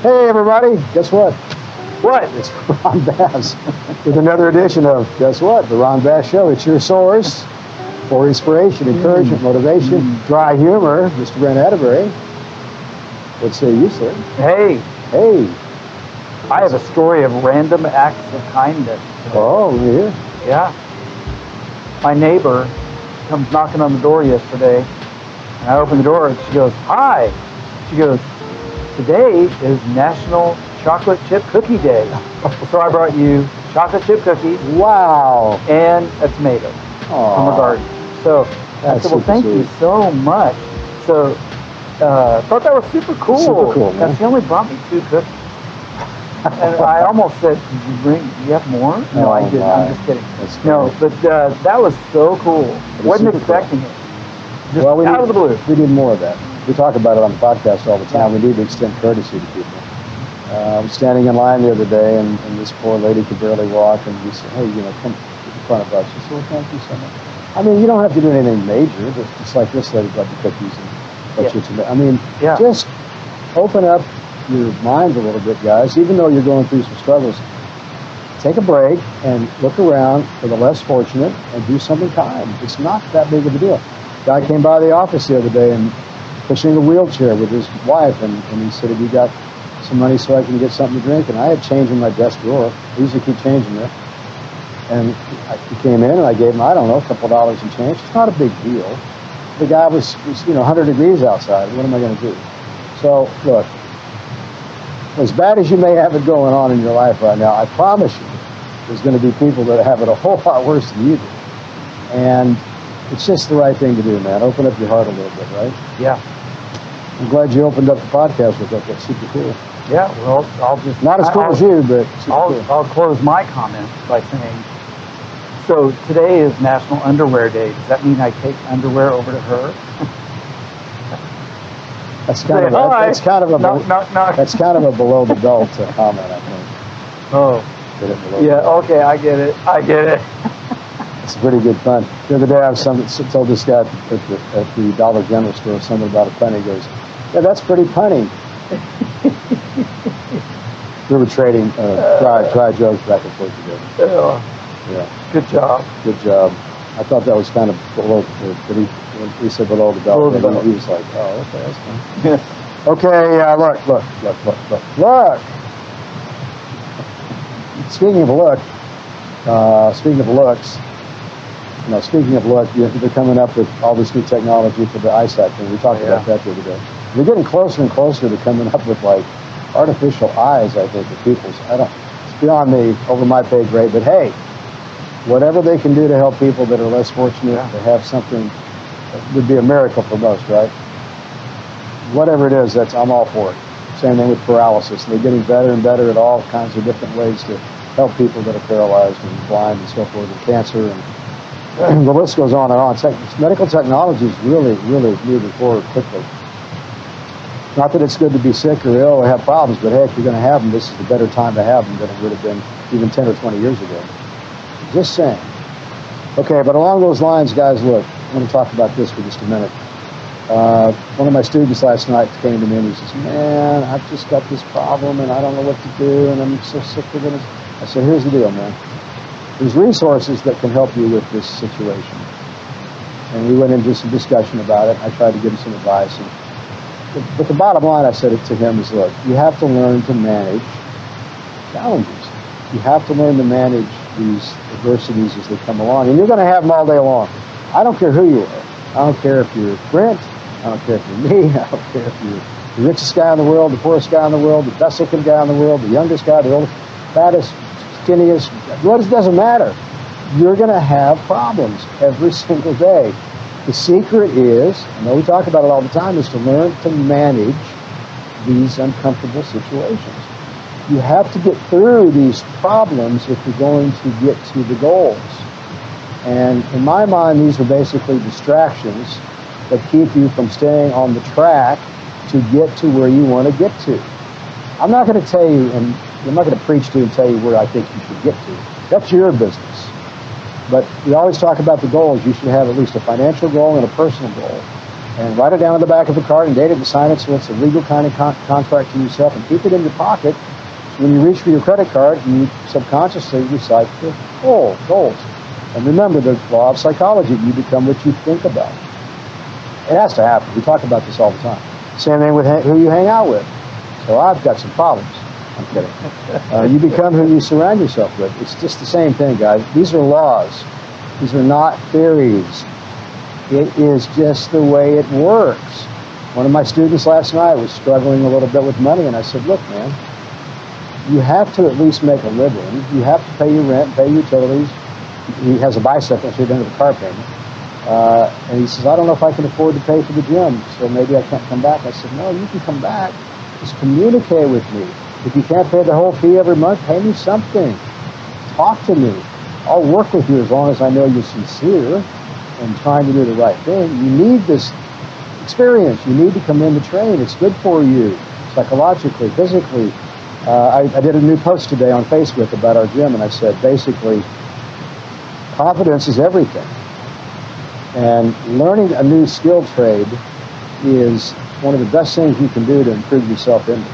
Hey everybody, guess what? What? It's Ron Bass with another edition of, guess what? The Ron Bass Show. It's your source for inspiration, encouragement, motivation, dry humor. Mr. Brent Atterbury. What say you, sir? Hey, Hey. I have a story of random acts of kindness today. Oh, let me hear. Yeah. My neighbor comes knocking on the door yesterday, and I open the door, and she goes, "Hi." She goes, "Today is National Chocolate Chip Cookie Day. So I brought you chocolate chip cookies Wow. and a tomato from her garden." So I said, "Well, thank you so much." So thought that was super cool. Super cool, man. And she only brought me 2 cookies. And I almost said, do you have more? No, I didn't. I'm just kidding. No, but that was so cool. Wasn't expecting it. Just out of the blue. We need more of that. We talk about it on the podcast all the time. We need to extend courtesy to people. I was standing in line the other day, and this poor lady could barely walk, and we said, "Hey, come in front of us." She said, "Well, thank you so much." I mean, you don't have to do anything major, but just like this lady brought the cookies and I mean, just open up your mind a little bit, guys. Even though you're going through some struggles, take a break and look around for the less fortunate and do something kind. It's not that big of a deal. Guy came by the office the other day and pushing a wheelchair with his wife, and he said, "Have you got some money so I can get something to drink?" And I had change in my desk drawer. I usually keep change in there. And he came in, and I gave him, I don't know, a couple of dollars in change. It's not a big deal. The guy was 100 degrees outside. What am I going to do? So, look, as bad as you may have it going on in your life right now, I promise you there's going to be people that have it a whole lot worse than you do. And it's just the right thing to do, man. Open up your heart a little bit, right? Yeah. I'm glad you opened up the podcast with that. That's super cool. Yeah, well, I'll just... Not as cool as you, but cool. I'll close my comments by saying, so today is National Underwear Day. Does that mean I take underwear over to her? That's kind of a below the belt comment, I think. Oh. Yeah, okay, I get it. It's pretty good fun. The other day I told this guy at the Dollar General store something about a punny. He goes, "Yeah, that's pretty punny." We were trading dry jokes back and forth together. Yeah. Good job. I thought that was kind of below, but he said below the belt. He was like, "Oh, okay, that's fine." Yeah. Okay, look. Speaking of looks, they're coming up with all this new technology for the eyesight thing. We talked about that the other day. They're getting closer and closer to coming up with like artificial eyes, I think, of people's. It's beyond me, over my pay grade, but hey, whatever they can do to help people that are less fortunate to have something would be a miracle for most, right? Whatever it is, I'm all for it. Same thing with paralysis. They're getting better and better at all kinds of different ways to help people that are paralyzed and blind and so forth, and cancer, and the list goes on and on. Medical technology is really, really moving forward quickly. Not that it's good to be sick or ill or have problems, but hey, if you're going to have them, this is a better time to have them than it would have been even 10 or 20 years ago. Just saying. Okay, but along those lines, guys, look, I want to talk about this for just a minute. One of my students last night came to me and he says, "Man, I've just got this problem and I don't know what to do and I'm so sick of it." I said, "Here's the deal, man. There's resources that can help you with this situation." And we went into some discussion about it. I tried to give him some advice. But the bottom line I said it to him is, look, you have to learn to manage challenges. You have to learn to manage these adversities as they come along. And you're going to have them all day long. I don't care who you are. I don't care if you're Brent. I don't care if you're me. I don't care if you're the richest guy in the world, the poorest guy in the world, the best looking guy in the world, the youngest guy, the oldest, fattest, skinniest. It doesn't matter. You're going to have problems every single day. The secret is, I know we talk about it all the time, is to learn to manage these uncomfortable situations. You have to get through these problems if you're going to get to the goals. And in my mind, these are basically distractions that keep you from staying on the track to get to where you want to get to. I'm not going to tell you, and I'm not going to preach to you and tell you where I think you should get to. That's your business. But we always talk about the goals. You should have at least a financial goal and a personal goal. and write it down on the back of the card and date it and sign it so it's a legal kind of contract to yourself, and keep it in your pocket. When you reach for your credit card, you subconsciously recite the goals. And remember, the law of psychology, you become what you think about. It has to happen. We talk about this all the time. Same thing with who you hang out with. So I've got some problems. I'm kidding. You become who you surround yourself with. It's just the same thing, guys. These are laws. These are not theories. It is just the way it works. One of my students last night was struggling a little bit with money, and I said, look, man, you have to at least make a living. You have to pay your rent, pay utilities. He has a bicycle, so he doesn't have a car payment. And he says, I don't know if I can afford to pay for the gym, so maybe I can't come back. I said, no, you can come back. Just communicate with me. If you can't pay the whole fee every month, pay me something. Talk to me. I'll work with you as long as I know you're sincere and trying to do the right thing. You need this experience. You need to come in to train. It's good for you psychologically, physically. I did a new post today on Facebook about our gym, and I said, basically, confidence is everything. And learning a new skill trade is one of the best things you can do to improve your self-image,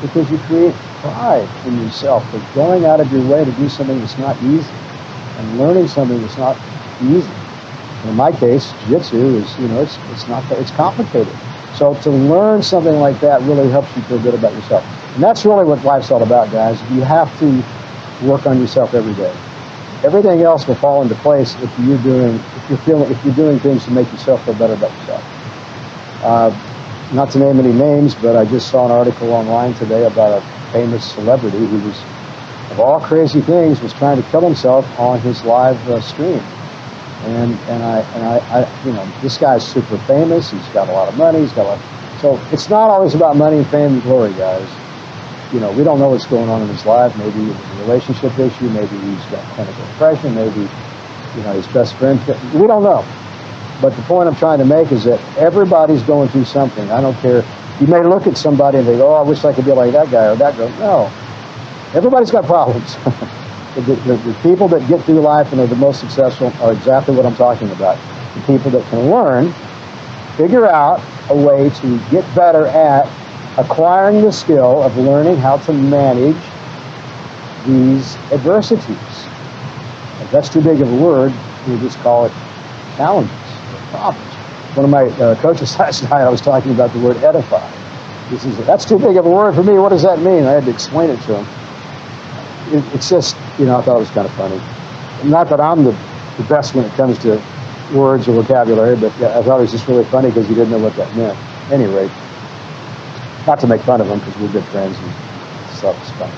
because you create pride in yourself for going out of your way to do something that's not easy and learning something that's not easy. And in my case, jiu-jitsu is, it's complicated. So to learn something like that really helps you feel good about yourself. And that's really what life's all about, guys. You have to work on yourself every day. Everything else will fall into place if you're doing things to make yourself feel better about yourself. Not to name any names, but I just saw an article online today about a famous celebrity who was, of all crazy things, was trying to kill himself on his live stream. And this guy's super famous. He's got a lot of money. So it's not always about money and fame and glory, guys. We don't know what's going on in his life. Maybe it was a relationship issue. Maybe he's got clinical depression. Maybe, his best friend. We don't know. But the point I'm trying to make is that everybody's going through something. I don't care. You may look at somebody and think, I wish I could be like that guy or that girl. No. Everybody's got problems. The people that get through life and are the most successful are exactly what I'm talking about. The people that can learn, figure out a way to get better at acquiring the skill of learning how to manage these adversities. If that's too big of a word, we just call it challenges or problems. One of my coaches last night, I was talking about the word edify. He says, that's too big of a word for me. What does that mean? I had to explain it to him. It's just, I thought it was kind of funny. Not that I'm the best when it comes to words or vocabulary, but I thought it was just really funny because he didn't know what that meant. Anyway, not to make fun of him because we're good friends and stuff is funny.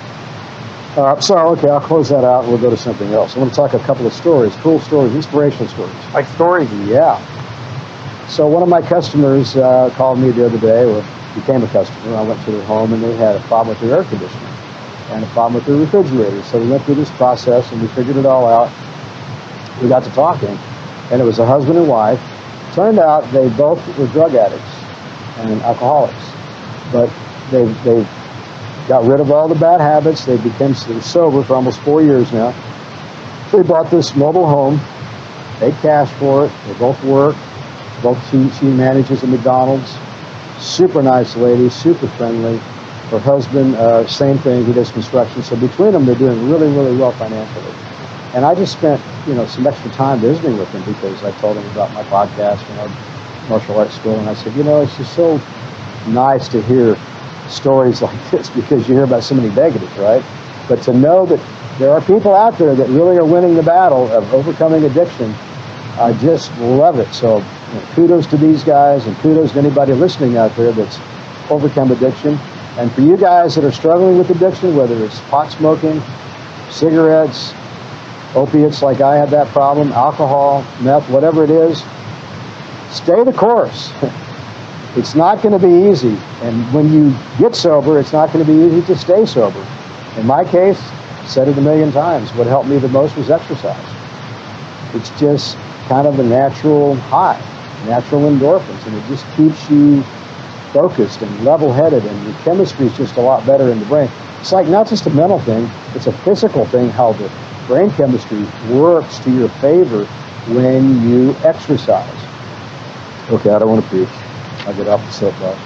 Okay, I'll close that out and we'll go to something else. I want to talk a couple of stories, cool stories, inspirational stories. Like stories? Yeah. So one of my customers called me the other day, or became a customer. I went to their home and they had a problem with their air conditioner and a problem with their refrigerator. So we went through this process and we figured it all out. We got to talking, and it was a husband and wife. Turned out they both were drug addicts and alcoholics, but they got rid of all the bad habits. They became sober for almost 4 years now. They bought this mobile home, paid cash for it. They both work. She manages a McDonald's. Super nice lady, super friendly. Her husband, same thing, he does construction. So between them, they're doing really, really well financially. And I just spent, some extra time visiting with him because I told him about my podcast and our martial arts school. And I said, it's just so nice to hear stories like this because you hear about so many negatives, right? But to know that there are people out there that really are winning the battle of overcoming addiction, I just love it. So kudos to these guys and kudos to anybody listening out there that's overcome addiction. And for you guys that are struggling with addiction, whether it's pot smoking, cigarettes, opiates like I had that problem, alcohol, meth, whatever it is, stay the course. It's not going to be easy. And when you get sober, it's not going to be easy to stay sober. In my case, I said it a million times, what helped me the most was exercise. It's just kind of a natural high, natural endorphins, and it just keeps you focused and level-headed, and your chemistry is just a lot better in the brain. It's like not just a mental thing, it's a physical thing, how the brain chemistry works to your favor when you exercise. Okay, I don't want to preach. I'll get off the soapbox.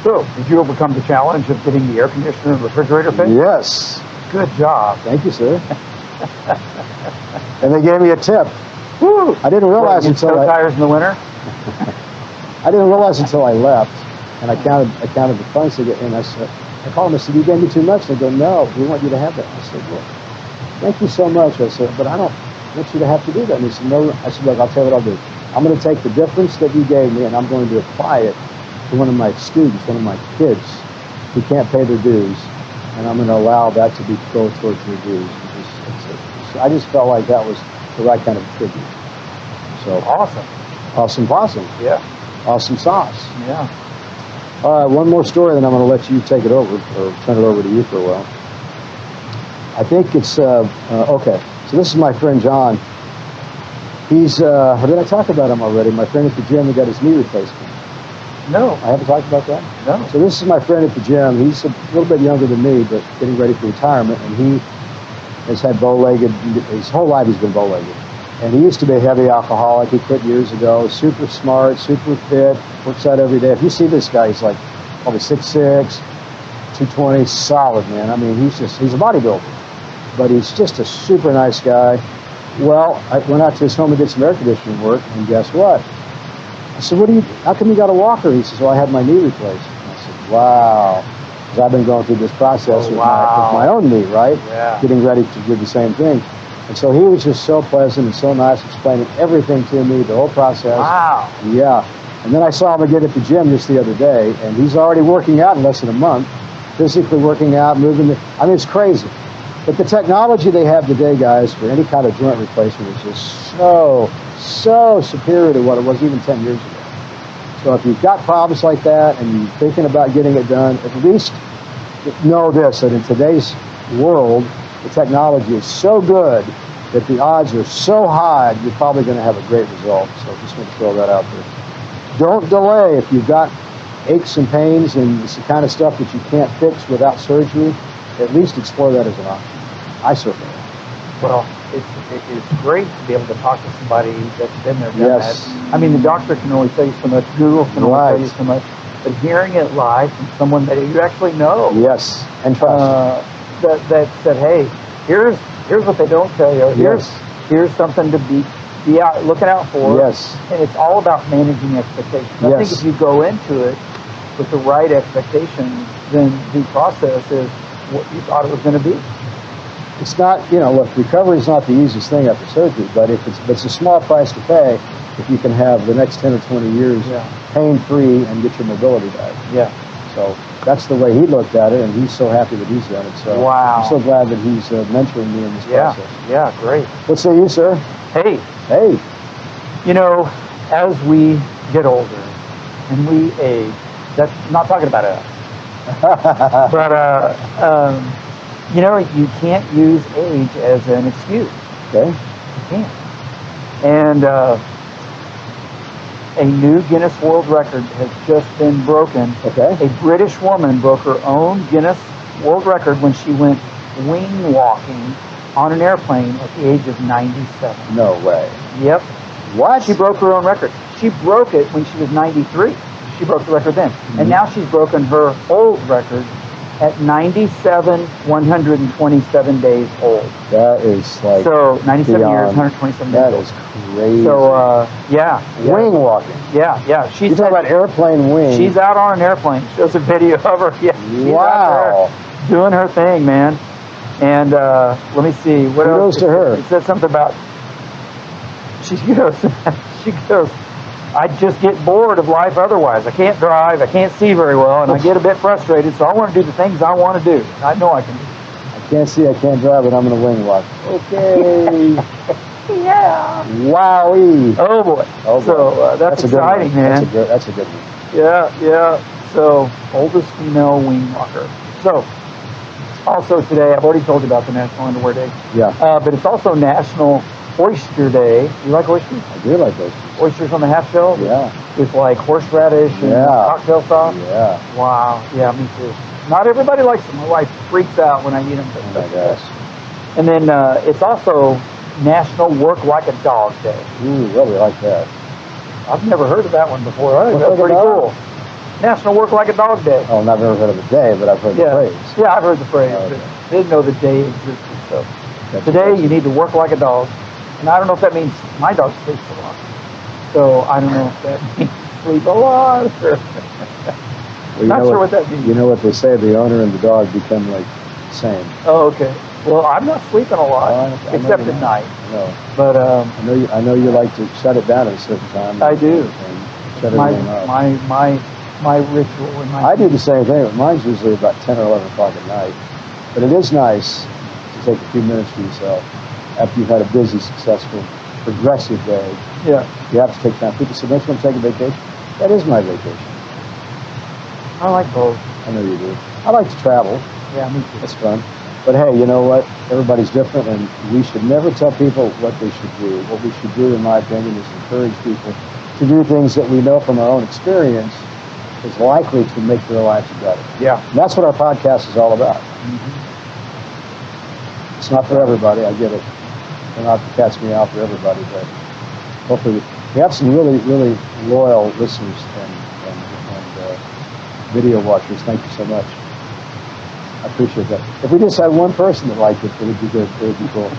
So, did you overcome the challenge of getting the air conditioner and refrigerator fixed? Yes. Good job. Thank you, sir. And they gave me a tip. Woo! I didn't realize until tires in the winter. I didn't realize until I left, and I counted the funds to get. And I called them. I said, "You gave me too much." They go, "No, we want you to have that." I said, "Well, thank you so much." I said, "But I don't want you to have to do that." And he said, "No." I said, "Look, I'll tell you what I'll do. I'm going to take the difference that you gave me, and I'm going to apply it to one of my students, one of my kids, who can't pay their dues, and I'm going to allow that to go towards their dues." So I just felt like that was the right kind of tribute. So awesome possum. Yeah. Awesome sauce. Yeah. All right, one more story, then I'm going to let you take it over, or turn it over to you for a while. I think it's okay. So this is my friend John. He's did I talk about him already? My friend at the gym who got his knee replacement. No. I haven't talked about that? No. So this is my friend at the gym. He's a little bit younger than me, but getting ready for retirement, and he has had bow-legged, his whole life he's been bow-legged. And he used to be a heavy alcoholic. He quit years ago. Super smart, super fit, works out every day. If you see this guy, he's like probably 6'6", 220, solid, man. I mean, he's a bodybuilder, but he's just a super nice guy. Well, I went out to his home to get some air conditioning work, and guess what? I said, how come you got a walker? He says, well, I had my knee replaced. And I said, wow. Because I've been going through this process with my own knee, right? Yeah. Getting ready to do the same thing. And so he was just so pleasant and so nice, explaining everything to me, the whole process. Wow. Yeah. And then I saw him again at the gym just the other day, and he's already working out in less than a month, physically working out, moving. I mean, it's crazy. But the technology they have today, guys, for any kind of joint replacement is just so superior to what it was even 10 years ago. So if you've got problems like that and you're thinking about getting it done, at least know this, that in today's world, the technology is so good that the odds are so high, you're probably going to have a great result. So just want to throw that out there. Don't delay. If you've got aches and pains and it's the kind of stuff that you can't fix without surgery, at least explore that as an option. I certainly am. Well, it's great to be able to talk to somebody that's been there, done Yes. that. I mean, the doctor can only tell you so much, Google can only tell you so much, but hearing it live from someone that you actually know. Yes, and trust. That said, hey, here's what they don't tell you. Here's something to be out looking out for. Yes. And it's all about managing expectations. Yes. I think if you go into it with the right expectations, then the process is what you thought it was going to be. It's not, look, recovery is not the easiest thing after surgery, but it's a small price to pay if you can have the next 10 or 20 years pain-free and get your mobility back. Yeah. So that's the way he looked at it, and he's so happy that he's done it. So wow. I'm so glad that he's mentoring me in this process. Yeah, great. What say you, sir? Hey. As we get older and we age, that's not talking about us, but you can't use age as an excuse. Okay. You can't. And a new Guinness World Record has just been broken. Okay. A British woman broke her own Guinness World Record when she went wing walking on an airplane at the age of 97. No way. Yep. What? She broke her own record. She broke it when she was 93. She broke the record then. Mm-hmm. And now she's broken her old record at 97, 127 days old. That is like... So, 97 years, 127 days old. That is crazy. So, Wing walking. Yeah. You're talking about airplane wing. She's out on an airplane. Shows a video of her. Yeah, she's wow. out there doing her thing, man. And let me see. What else? Kudos to her. It said something about... She goes, I just get bored of life otherwise. I can't drive, I can't see very well, and I get a bit frustrated, so I want to do the things I want to do. I know I can do. I can't see, I can't drive, but I'm going to wing walk. Okay. Yeah. Wowee. Oh, boy. So that's exciting, man. That's a good one. Yeah. So, oldest female wing walker. So, also today, I've already told you about the National Underwear Day. Yeah. But it's also National Oyster Day. You like oysters? I do like oysters. Oysters on the half shell? Yeah. With like horseradish and cocktail sauce? Yeah. Wow. Yeah, me too. Not everybody likes them. My wife freaks out when I eat them. Oh my gosh. And then it's also National Work Like a Dog Day. Ooh, really like that. I've never heard of that one before. I think Work that's Like a pretty Dog? cool. National Work Like a Dog Day. Oh, I've never heard of the day, but I've heard the phrase. Yeah, I've heard the phrase. Oh, okay. But didn't know the day existed. So That's today amazing. you need to work like a dog. And I don't know if that means my dog sleeps a lot. So I don't know if that means sleep a lot. Or Well, not sure what that means. You know what they say, the owner and the dog become like the same. Oh, okay. Well, I'm not sleeping a lot, I except know at night. No. But I know you like to shut it down at a certain time. I do. And shut my everything off. my ritual. And my I do the same thing. Mine's usually about 10 or 11 o'clock at night. But it is nice to take a few minutes for yourself after you've had a busy, successful, progressive day. Yeah. You have to take time. People say, don't you want to take a vacation? That is my vacation. I like both. I know you do. I like to travel. Yeah, me too. That's fun. But hey, you know what? Everybody's different, and we should never tell people what they should do. What we should do, in my opinion, is encourage people to do things that we know from our own experience is likely to make their lives better. Yeah. And that's what our podcast is all about. It's not for everybody, I get it. They're not the cat's meow for everybody, but hopefully we have some really, really loyal listeners and video watchers. Thank you so much. I appreciate that. If we just had one person that liked it, it would be good. It would be cool.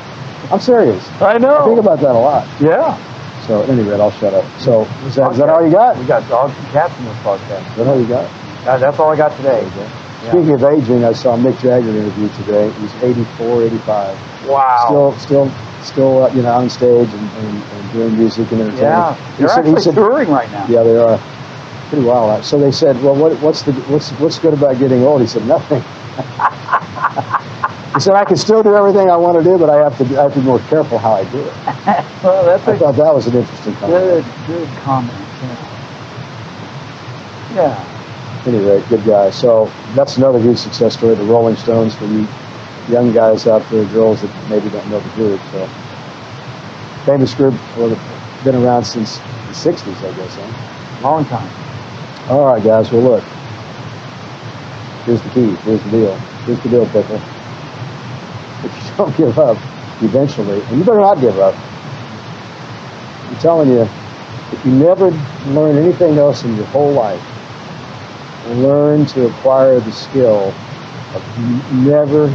I'm serious. I know. I think about that a lot. Yeah. So at any rate, I'll shut up. So is that all you got? We got dogs and cats in this podcast. Is that all you got? That's all I got today. Yeah. Speaking of aging, I saw Mick Jagger interview today. He's 84, 85. Wow. Still, on stage and doing music and entertainment. Yeah. They're actually touring right now. Yeah, they are. Pretty wild. So they said, well, what's good about getting old? He said, nothing. He said, I can still do everything I want to do, but I have to be more careful how I do it. Well, I thought that was an interesting comment. Good comment. Yeah. Anyway, good guy. So that's another huge success story. The Rolling Stones, for you young guys out there, girls that maybe don't know the group. So famous group, been around since the 60s, I guess, huh? Long time. All right, guys. Well, look. Here's the key. Here's the deal. Here's the deal, people. If you don't give up, eventually, and you better not give up. I'm telling you, if you never learn anything else in your whole life, learn to acquire the skill of never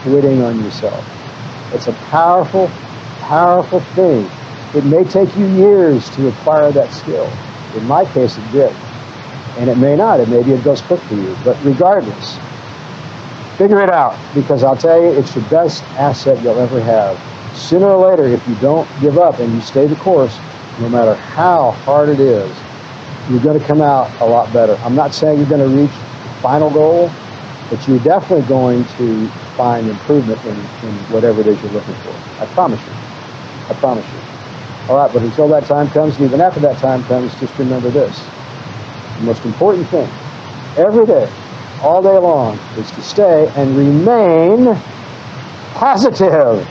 quitting on yourself. It's a powerful, powerful thing. It may take you years to acquire that skill. In my case, it did. And it may not. Maybe it goes quick for you. But regardless, figure it out. Because I'll tell you, it's your best asset you'll ever have. Sooner or later, if you don't give up and you stay the course, no matter how hard it is, you're going to come out a lot better. I'm not saying you're going to reach the final goal, but you're definitely going to find improvement in whatever it is you're looking for. I promise you. I promise you. All right, but until that time comes, and even after that time comes, just remember this. The most important thing, every day, all day long, is to stay and remain positive.